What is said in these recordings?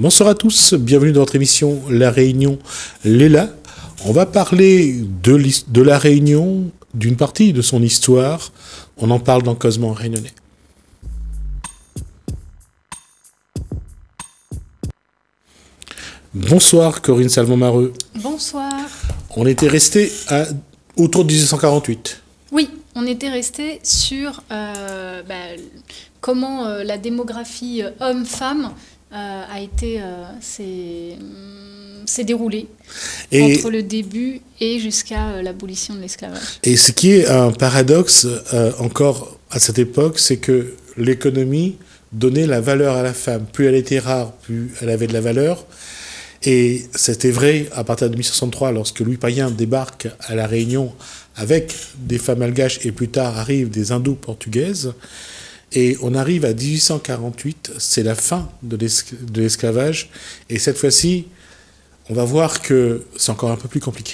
Bonsoir à tous, bienvenue dans notre émission La Réunion Léla. On va parler de La Réunion, d'une partie de son histoire. On en parle dans Causement Réunionnais. Bonsoir Corinne Salmon-Mareux. Bonsoir. On était resté autour de 1848. Oui, on était resté sur comment la démographie homme-femme s'est déroulée entre le début et jusqu'à l'abolition de l'esclavage. Et ce qui est un paradoxe encore à cette époque, c'est que l'économie donnait la valeur à la femme. Plus elle était rare, plus elle avait de la valeur. Et c'était vrai à partir de 1863, lorsque Louis Payen débarque à La Réunion avec des femmes malgaches et plus tard arrivent des indo-portugaises. Et on arrive à 1848, c'est la fin de l'esclavage. Et cette fois-ci, on va voir que c'est encore un peu plus compliqué.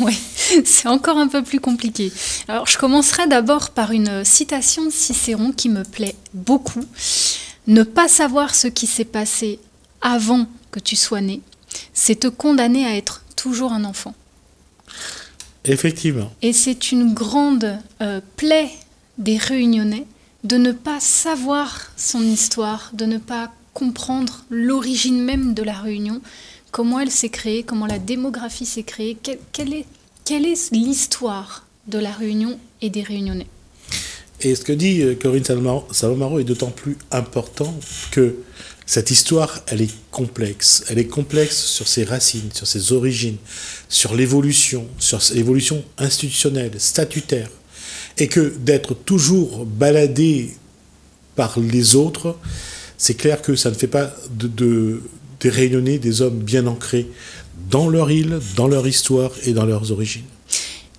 Oui, c'est encore un peu plus compliqué. Alors, je commencerai d'abord par une citation de Cicéron qui me plaît beaucoup. « Ne pas savoir ce qui s'est passé avant que tu sois né, c'est te condamner à être toujours un enfant. » Effectivement. Et c'est une grande plaie des Réunionnais de ne pas savoir son histoire, de ne pas comprendre l'origine même de la Réunion, comment elle s'est créée, comment la démographie s'est créée, quelle est l'histoire de la Réunion et des Réunionnais. Et ce que dit Corinne Salmon-Mareux est d'autant plus important que cette histoire, elle est complexe. Elle est complexe sur ses racines, sur ses origines, sur l'évolution institutionnelle, statutaire. Et que d'être toujours baladé par les autres, c'est clair que ça ne fait pas des Réunionnais des hommes bien ancrés dans leur île, dans leur histoire et dans leurs origines.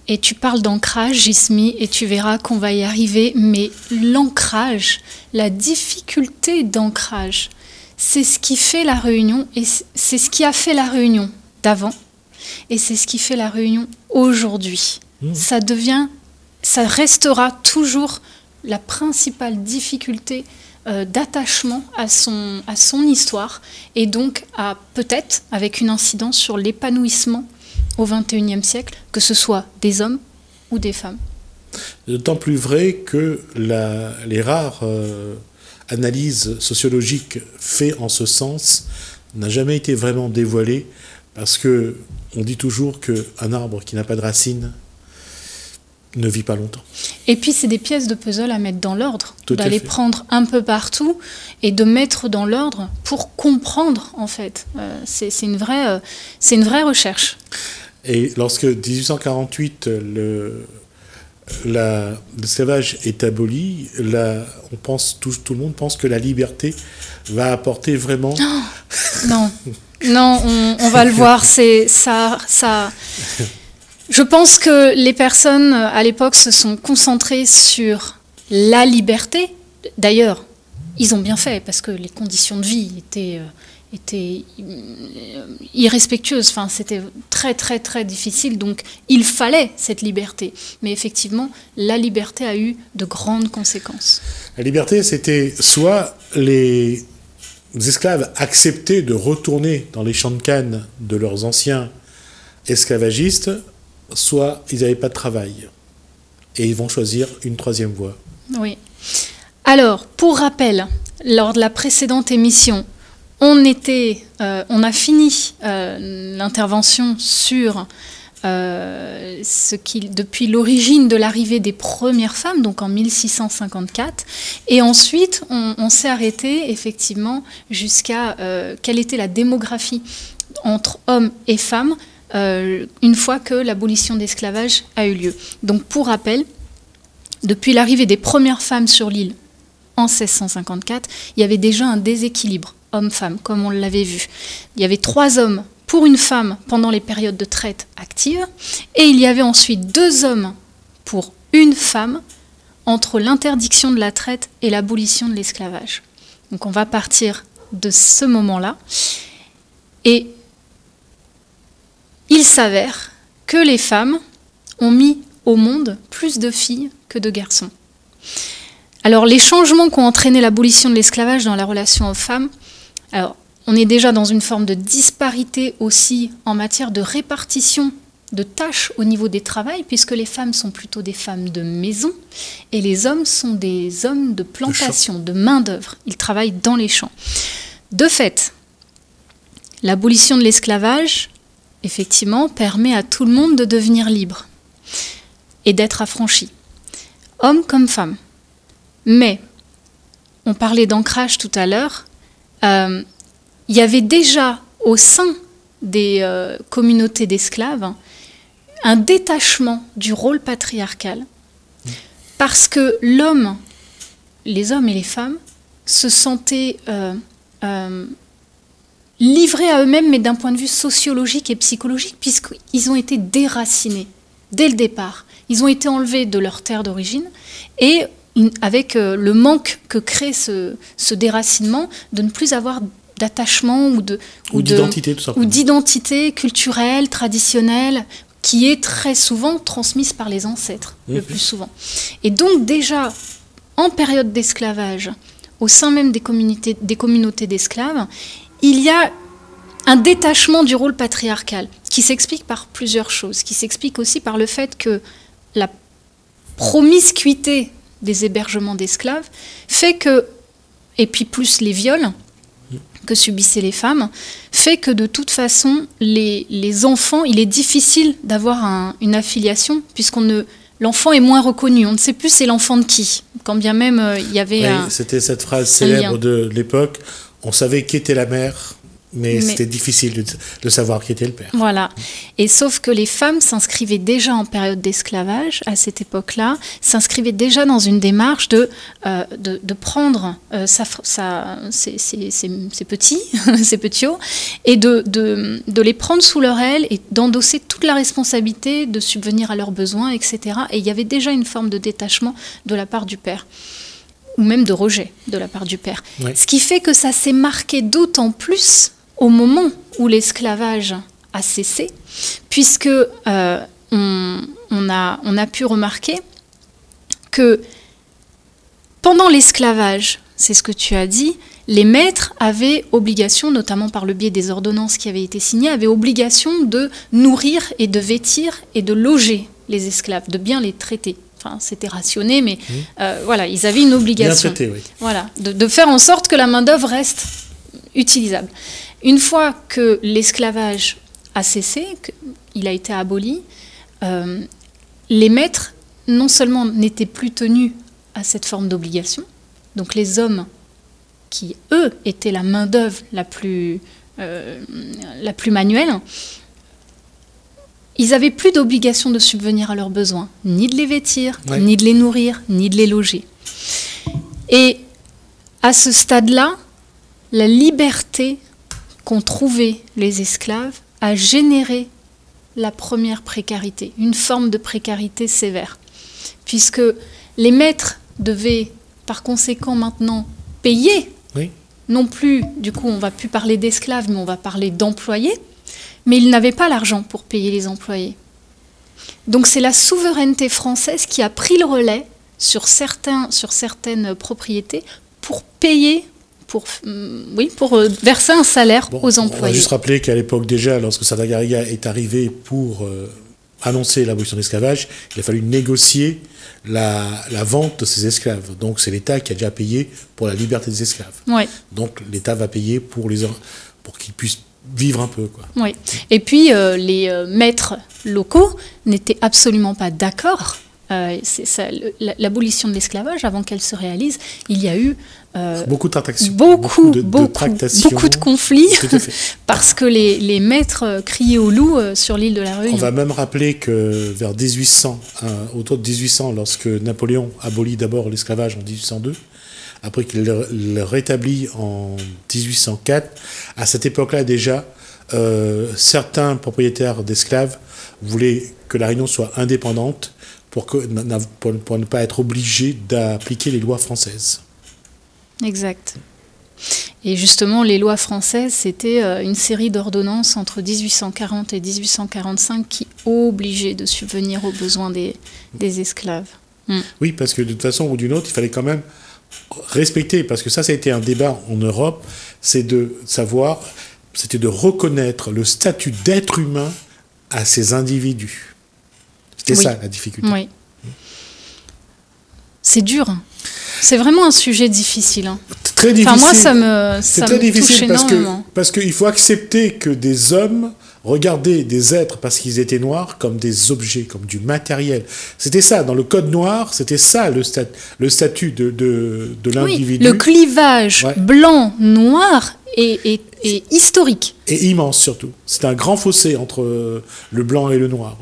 Et tu parles d'ancrage, Jismi, et tu verras qu'on va y arriver, mais l'ancrage, la difficulté d'ancrage, c'est ce qui fait la Réunion, et c'est ce qui a fait la Réunion d'avant, et c'est ce qui fait la Réunion aujourd'hui. Ça restera toujours la principale difficulté d'attachement à son histoire, et donc peut-être avec une incidence sur l'épanouissement au XXIe siècle, que ce soit des hommes ou des femmes. D'autant plus vrai que les rares analyses sociologiques faites en ce sens n'ont jamais été vraiment dévoilées, parce que on dit toujours qu'un arbre qui n'a pas de racines ne vit pas longtemps. Et puis c'est des pièces de puzzle à mettre dans l'ordre, d'aller prendre un peu partout et de mettre dans l'ordre pour comprendre en fait. C'est une vraie recherche. Et lorsque 1848 l'esclavage est aboli, tout le monde pense que la liberté va apporter vraiment. Non, on va le voir. C'est ça. Je pense que les personnes à l'époque se sont concentrées sur la liberté. D'ailleurs, ils ont bien fait parce que les conditions de vie étaient irrespectueuses. Enfin, c'était très très très difficile. Donc, il fallait cette liberté. Mais effectivement, la liberté a eu de grandes conséquences. La liberté, c'était soit les esclaves acceptaient de retourner dans les champs de canne de leurs anciens esclavagistes, soit ils n'avaient pas de travail. Et ils vont choisir une troisième voie. Oui. Alors, pour rappel, lors de la précédente émission, on a fini l'intervention sur depuis l'origine de l'arrivée des premières femmes, donc en 1654, et ensuite on s'est arrêté effectivement jusqu'à quelle était la démographie entre hommes et femmes une fois que l'abolition de l'esclavage a eu lieu. Donc pour rappel, depuis l'arrivée des premières femmes sur l'île en 1654, il y avait déjà un déséquilibre homme-femme, comme on l'avait vu. Il y avait 3 hommes pour une femme pendant les périodes de traite active, et il y avait ensuite 2 hommes pour une femme entre l'interdiction de la traite et l'abolition de l'esclavage. Donc on va partir de ce moment-là, et il s'avère que les femmes ont mis au monde plus de filles que de garçons. Alors les changements qui ont entraîné l'abolition de l'esclavage dans la relation homme-femme, alors on est déjà dans une forme de disparité aussi en matière de répartition de tâches au niveau des travails, puisque les femmes sont plutôt des femmes de maison et les hommes sont des hommes de plantation, de main-d'œuvre. Ils travaillent dans les champs. De fait, l'abolition de l'esclavage, effectivement, permet à tout le monde de devenir libre et d'être affranchi, hommes comme femmes. Mais, on parlait d'ancrage tout à l'heure, il y avait déjà au sein des communautés d'esclaves un détachement du rôle patriarcal, parce que l'homme, les hommes et les femmes, se sentaient livrés à eux-mêmes, mais d'un point de vue sociologique et psychologique, puisqu'ils ont été déracinés dès le départ. Ils ont été enlevés de leur terre d'origine, et avec le manque que crée ce déracinement, de ne plus avoir d'attachement ou d'identité culturelle, traditionnelle, qui est très souvent transmise par les ancêtres, le plus souvent. Et donc déjà, en période d'esclavage, au sein même des communautés d'esclaves, il y a un détachement du rôle patriarcal, qui s'explique par plusieurs choses, qui s'explique aussi par le fait que la promiscuité des hébergements d'esclaves fait que, et puis plus les viols que subissaient les femmes, fait que de toute façon, les enfants, il est difficile d'avoir une affiliation, l'enfant est moins reconnu. On ne sait plus c'est l'enfant de qui, quand bien même il y avait c'était cette phrase célèbre de l'époque, on savait qui était la mère, mais c'était difficile de savoir qui était le père. Voilà. Et sauf que les femmes s'inscrivaient déjà en période d'esclavage, à cette époque-là, s'inscrivaient déjà dans une démarche de prendre ces petits-hauts et de les prendre sous leur aile et d'endosser toute la responsabilité de subvenir à leurs besoins, etc. Et il y avait déjà une forme de détachement de la part du père, ou même de rejet de la part du père. Oui. Ce qui fait que ça s'est marqué d'autant plus au moment où l'esclavage a cessé, puisque on a pu remarquer que pendant l'esclavage, c'est ce que tu as dit, les maîtres avaient obligation, notamment par le biais des ordonnances qui avaient été signées, avaient obligation de nourrir et de vêtir et de loger les esclaves, de bien les traiter. Enfin, c'était rationné, mais voilà, ils avaient une obligation. Bien traité, oui. Voilà, de faire en sorte que la main-d'œuvre reste utilisable. Une fois que l'esclavage a cessé, qu'il a été aboli, les maîtres, non seulement n'étaient plus tenus à cette forme d'obligation, donc les hommes qui, eux, étaient la main-d'œuvre la plus manuelle, ils n'avaient plus d'obligation de subvenir à leurs besoins, ni de les vêtir, ni de les nourrir, ni de les loger. Et à ce stade-là, la liberté qu'ont trouvée les esclaves a généré la première précarité, une forme de précarité sévère, puisque les maîtres devaient par conséquent maintenant payer, non plus, du coup on ne va plus parler d'esclaves, mais on va parler d'employés, mais ils n'avaient pas l'argent pour payer les employés. Donc c'est la souveraineté française qui a pris le relais sur certaines propriétés pour payer, pour verser un salaire aux employés. On va juste rappeler qu'à l'époque déjà, lorsque Santa Garriga est arrivé pour annoncer l'abolition de l'esclavage, il a fallu négocier la vente de ces esclaves. Donc c'est l'État qui a déjà payé pour la liberté des esclaves. Ouais. Donc l'État va payer pour qu'ils puissent vivre un peu, quoi. Oui. Et puis les maîtres locaux n'étaient absolument pas d'accord. L'abolition de l'esclavage, avant qu'elle se réalise, il y a eu beaucoup de tractations, beaucoup de conflits, parce que les maîtres criaient au loup sur l'île de la Réunion. On va même rappeler que vers 1800, autour de 1800, lorsque Napoléon abolit d'abord l'esclavage en 1802, après qu'il le rétablit en 1804, à cette époque-là déjà, certains propriétaires d'esclaves voulaient que la Réunion soit indépendante pour ne pas être obligés d'appliquer les lois françaises. Exact. Et justement, les lois françaises, c'était une série d'ordonnances entre 1840 et 1845 qui obligeaient de subvenir aux besoins des esclaves. Oui, parce que de toute façon ou d'une autre, il fallait quand même respecter, parce que ça a été un débat en Europe, c'est de savoir, c'était de reconnaître le statut d'être humain à ces individus. C'était ça la difficulté. Oui. C'est dur. C'est vraiment un sujet difficile. Très difficile. Enfin, moi, ça très me difficile touche énormément. parce qu'il faut accepter que des hommes regardaient des êtres, parce qu'ils étaient noirs, comme des objets, comme du matériel. C'était ça, dans le code noir, c'était ça le statut de l'individu. Oui, le clivage blanc-noir est historique. Et immense surtout. C'est un grand fossé entre le blanc et le noir.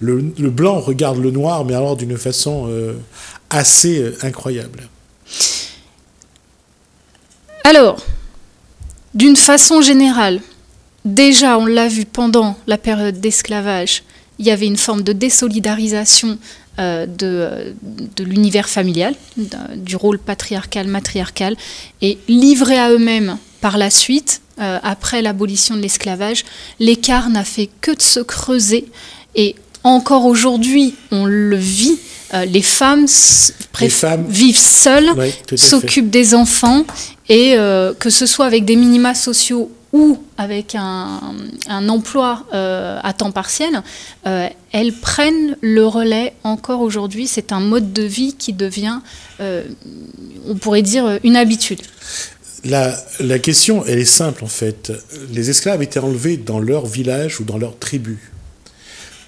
Le blanc regarde le noir, mais alors d'une façon assez incroyable. Alors, d'une façon générale, déjà, on l'a vu pendant la période d'esclavage, il y avait une forme de désolidarisation de l'univers familial, du rôle patriarcal, matriarcal, et livrés à eux-mêmes par la suite, après l'abolition de l'esclavage, l'écart n'a fait que de se creuser, et encore aujourd'hui, on le vit. Les femmes vivent seules, s'occupent des enfants, et que ce soit avec des minima sociaux ou avec un emploi à temps partiel, elles prennent le relais encore aujourd'hui. C'est un mode de vie qui devient, on pourrait dire, une habitude. La question, elle est simple en fait. Les esclaves étaient enlevés dans leur village ou dans leur tribu.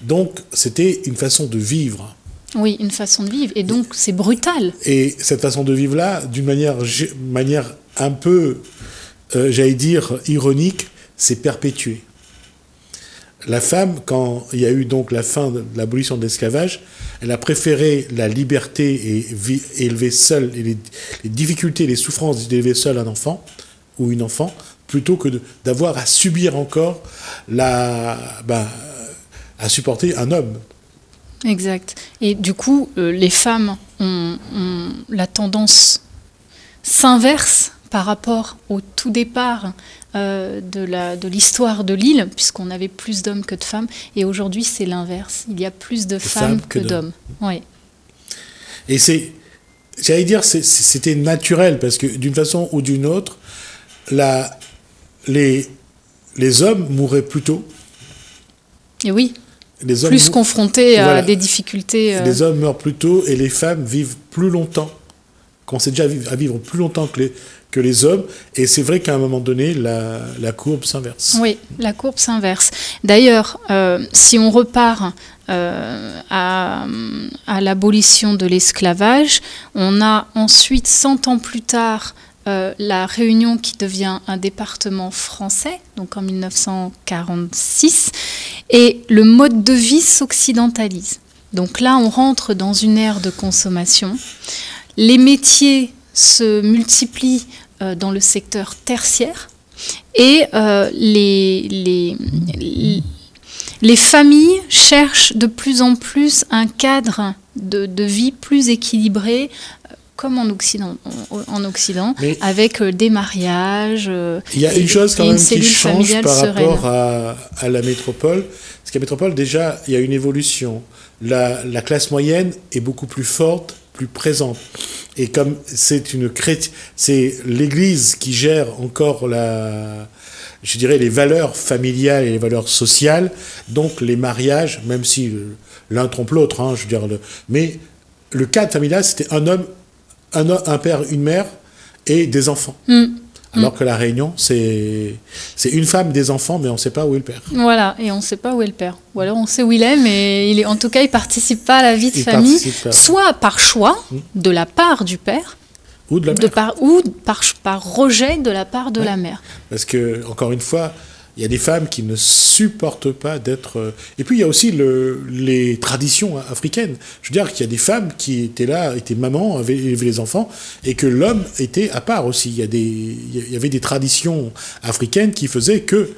Donc c'était une façon de vivre. Oui, une façon de vivre, et donc c'est brutal. Et cette façon de vivre-là, d'une manière un peu, j'allais dire, ironique, s'est perpétuée. La femme, quand il y a eu donc la fin de l'abolition de l'esclavage, elle a préféré la liberté et élever seule, et les difficultés, les souffrances d'élever seule un enfant ou une enfant, plutôt que d'avoir à subir encore à supporter un homme. Exact. Et du coup, les femmes ont la tendance s'inverse par rapport au tout départ de l'histoire de l'île, puisqu'on avait plus d'hommes que de femmes, et aujourd'hui c'est l'inverse. Il y a plus de femmes que d'hommes. Oui. Et j'allais dire, c'était naturel, parce que d'une façon ou d'une autre, les hommes mouraient plus tôt. Et oui. Plus confrontés à des difficultés. Les hommes meurent plus tôt et les femmes vivent plus longtemps. Qu'on sait déjà à vivre plus longtemps que les hommes. Et c'est vrai qu'à un moment donné, la courbe s'inverse. Oui, la courbe s'inverse. D'ailleurs, si on repart à l'abolition de l'esclavage, on a ensuite, 100 ans plus tard, la Réunion qui devient un département français, donc en 1946, et le mode de vie s'occidentalise. Donc là, on rentre dans une ère de consommation. Les métiers se multiplient dans le secteur tertiaire, et les familles cherchent de plus en plus un cadre de vie plus équilibré, comme en Occident, avec des mariages. Il y a une chose quand même qui change par rapport à la métropole. Parce qu'à la métropole, déjà, il y a une évolution. La classe moyenne est beaucoup plus forte, plus présente. Et comme c'est l'Église qui gère encore je dirais, les valeurs familiales et les valeurs sociales, donc les mariages, même si l'un trompe l'autre, hein, je veux dire, mais le cadre familial, c'était un homme, un père, une mère et des enfants. Alors que la Réunion, c'est une femme, des enfants, mais on ne sait pas où est le père. Voilà, et on ne sait pas où est le père. Ou alors on sait où il est, mais en tout cas, il ne participe pas à la vie de famille, soit par choix de la part du père, ou de la mère. Ou par rejet de la part de la mère. Parce que, encore une fois, il y a des femmes qui ne supportent pas d'être... Et puis, il y a aussi les traditions africaines. Je veux dire qu'il y a des femmes qui étaient là, étaient mamans, avaient élevé les enfants, et que l'homme était à part aussi. Il y avait des traditions africaines qui faisaient que...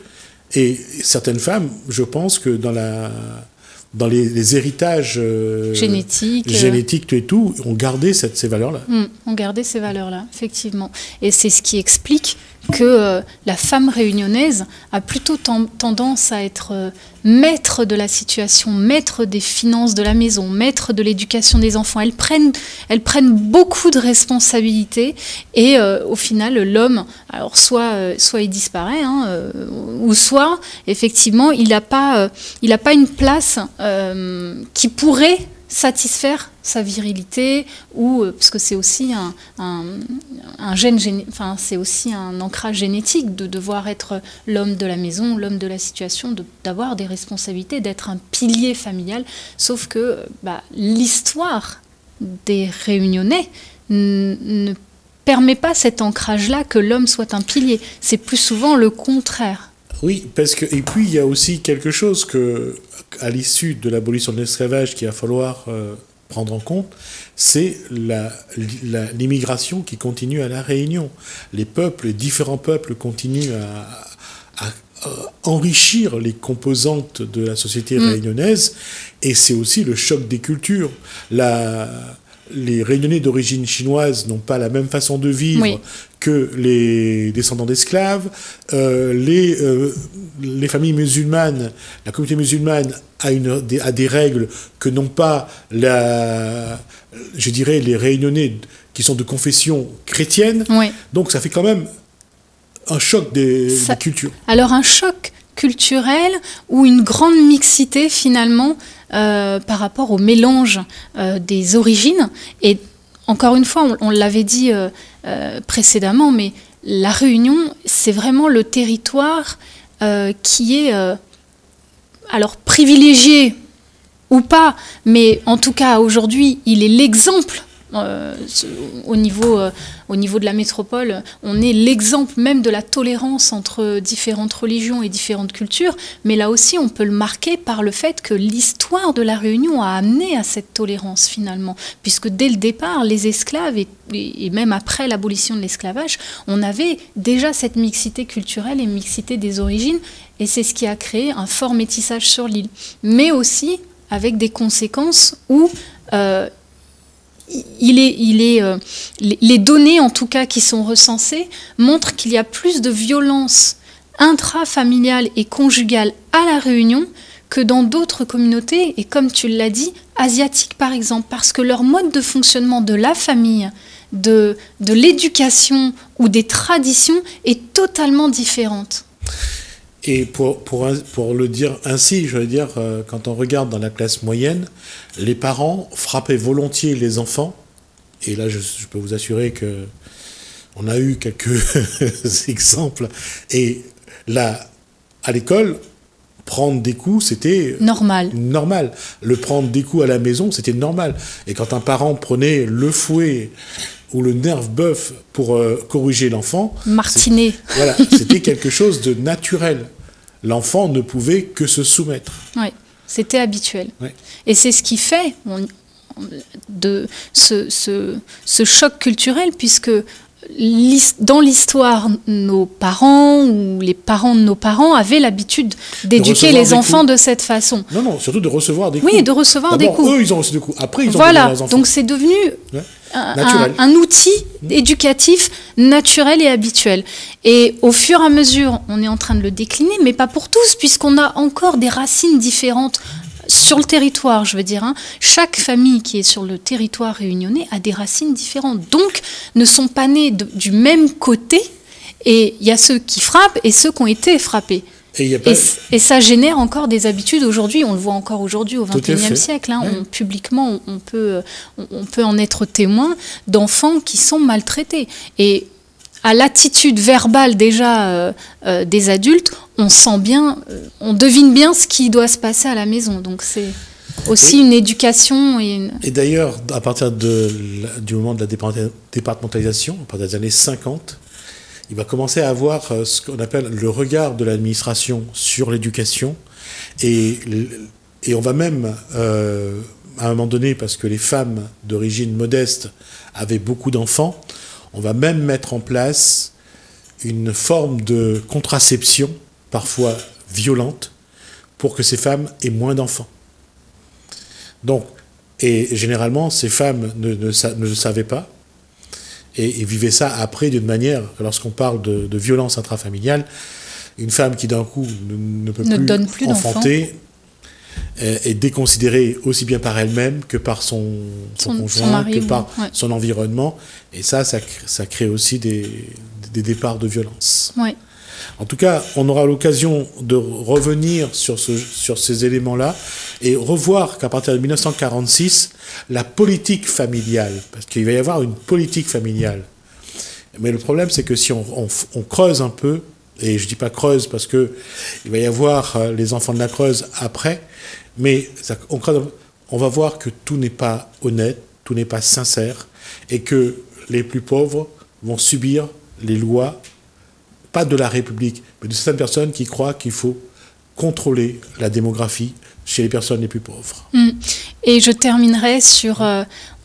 Et certaines femmes, je pense que dans les héritages génétiques et tout, ont gardé ces valeurs-là. Ont gardé ces valeurs-là, effectivement. Et c'est ce qui explique que la femme réunionnaise a plutôt tendance à être maître de la situation, maître des finances de la maison, maître de l'éducation des enfants. Elles prennent beaucoup de responsabilités et au final, l'homme, alors soit il disparaît, ou soit, effectivement, il n'a pas une place qui pourrait satisfaire sa virilité, ou parce que c'est aussi un gène, enfin c'est aussi un ancrage génétique de devoir être l'homme de la maison, l'homme de la situation, d'avoir des responsabilités, d'être un pilier familial. Sauf que l'histoire des Réunionnais ne permet pas cet ancrage-là que l'homme soit un pilier. C'est plus souvent le contraire. Oui, parce que et puis il y a aussi quelque chose que, à l'issue de l'abolition de l'esclavage, qu'il va falloir prendre en compte, c'est l'immigration qui continue à La Réunion. Les différents peuples continuent à enrichir les composantes de la société réunionnaise, et c'est aussi le choc des cultures. Les Réunionnais d'origine chinoise n'ont pas la même façon de vivre que les descendants d'esclaves. Les familles musulmanes, la communauté musulmane a des règles que n'ont pas, je dirais, les Réunionnais qui sont de confession chrétienne. Donc ça fait quand même un choc des cultures. Alors un choc culturel ou une grande mixité finalement par rapport au mélange des origines. Et encore une fois, on l'avait dit précédemment, mais la Réunion, c'est vraiment le territoire qui est alors privilégié ou pas, mais en tout cas aujourd'hui, il est l'exemple. Au niveau de la métropole, on est l'exemple même de la tolérance entre différentes religions et différentes cultures, mais là aussi on peut le marquer par le fait que l'histoire de la Réunion a amené à cette tolérance finalement, puisque dès le départ, les esclaves et même après l'abolition de l'esclavage, on avait déjà cette mixité culturelle et mixité des origines, et c'est ce qui a créé un fort métissage sur l'île, mais aussi avec des conséquences où les données, en tout cas, qui sont recensées, montrent qu'il y a plus de violence intrafamiliale et conjugale à La Réunion que dans d'autres communautés, et comme tu l'as dit, asiatiques par exemple, parce que leur mode de fonctionnement de la famille, de l'éducation ou des traditions est totalement différente. Et pour le dire ainsi, je veux dire, quand on regarde dans la classe moyenne, les parents frappaient volontiers les enfants. Et là, je peux vous assurer que on a eu quelques exemples. Et là, à l'école, prendre des coups, c'était normal. Le prendre des coups à la maison, c'était normal. Et quand un parent prenait le fouet ou le nerf-bœuf pour corriger l'enfant, martiner. Voilà, c'était quelque chose de naturel. L'enfant ne pouvait que se soumettre. Oui, c'était habituel. Oui. Et c'est ce qui fait de ce choc culturel, puisque dans l'histoire, nos parents ou les parents de nos parents avaient l'habitude d'éduquer les enfants de cette façon. Non, surtout de recevoir des coups. Oui, de recevoir des coups. Eux, ils ont reçu des coups. Après, ils ont donné leurs enfants. Donc c'est devenu un outil éducatif naturel et habituel. Et au fur et à mesure, on est en train de le décliner, mais pas pour tous, puisqu'on a encore des racines différentes sur le territoire, je veux dire. Chaque famille qui est sur le territoire réunionnais a des racines différentes, donc ne sont pas nés du même côté, et il y a ceux qui frappent et ceux qui ont été frappés. Et ça génère encore des habitudes aujourd'hui, on le voit encore aujourd'hui au XXIe siècle. Publiquement, on peut en être témoin d'enfants qui sont maltraités. Et à l'attitude verbale déjà des adultes, on sent bien, on devine bien ce qui doit se passer à la maison. Donc c'est aussi une éducation. Et d'ailleurs, à partir du moment de la départementalisation, à partir des années 50, il va commencer à avoir ce qu'on appelle le regard de l'administration sur l'éducation. Et on va même, à un moment donné, parce que les femmes d'origine modeste avaient beaucoup d'enfants, on va même mettre en place une forme de contraception, parfois violente, pour que ces femmes aient moins d'enfants. Donc, et généralement, ces femmes ne le savaient pas. et vivaient ça après d'une manière, lorsqu'on parle de violence intrafamiliale, une femme qui d'un coup ne peut plus enfanter est déconsidérée aussi bien par elle-même que par son conjoint, son mari, que par son environnement. Et ça crée aussi des départs de violence. Ouais. En tout cas, on aura l'occasion de revenir sur ces éléments-là et revoir qu'à partir de 1946, la politique familiale, parce qu'il va y avoir une politique familiale. Mais le problème, c'est que si on creuse un peu, et je ne dis pas Creuse parce qu'il va y avoir les enfants de la Creuse après, mais on va voir que tout n'est pas honnête, tout n'est pas sincère, et que les plus pauvres vont subir les lois, pas de la République, mais de certaines personnes qui croient qu'il faut contrôler la démographie chez les personnes les plus pauvres. Et je terminerai sur,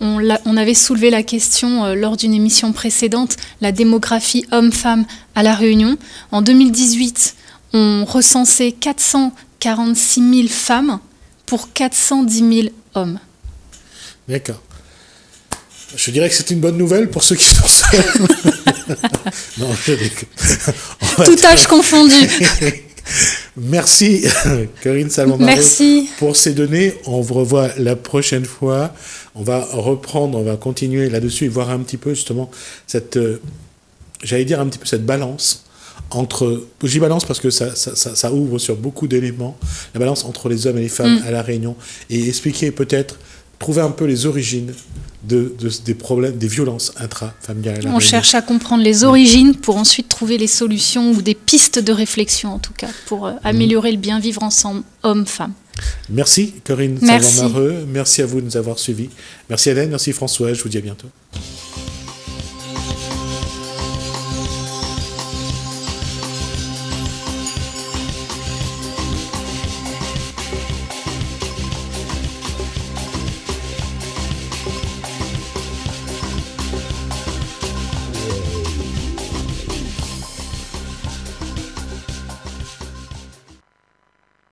on avait soulevé la question lors d'une émission précédente, la démographie homme-femme à La Réunion. En 2018, on recensait 446 000 femmes pour 410 000 hommes. D'accord. Je dirais que c'est une bonne nouvelle pour ceux qui sont seuls. Non, tout âge confondu. Merci Corinne Salmon-Mareux pour ces données. On vous revoit la prochaine fois. On va reprendre, on va continuer là-dessus et voir un petit peu justement cette balance entre, je dis balance parce que ça ouvre sur beaucoup d'éléments, la balance entre les hommes et les femmes à La Réunion, et expliquer peut-être, trouver un peu les origines des problèmes, des violences intrafamiliales. On cherche à comprendre les origines pour ensuite trouver les solutions ou des pistes de réflexion en tout cas pour améliorer le bien vivre ensemble, hommes-femmes. Merci Corinne Salmon-Mareux, merci à vous de nous avoir suivis. Merci Hélène, merci François, je vous dis à bientôt.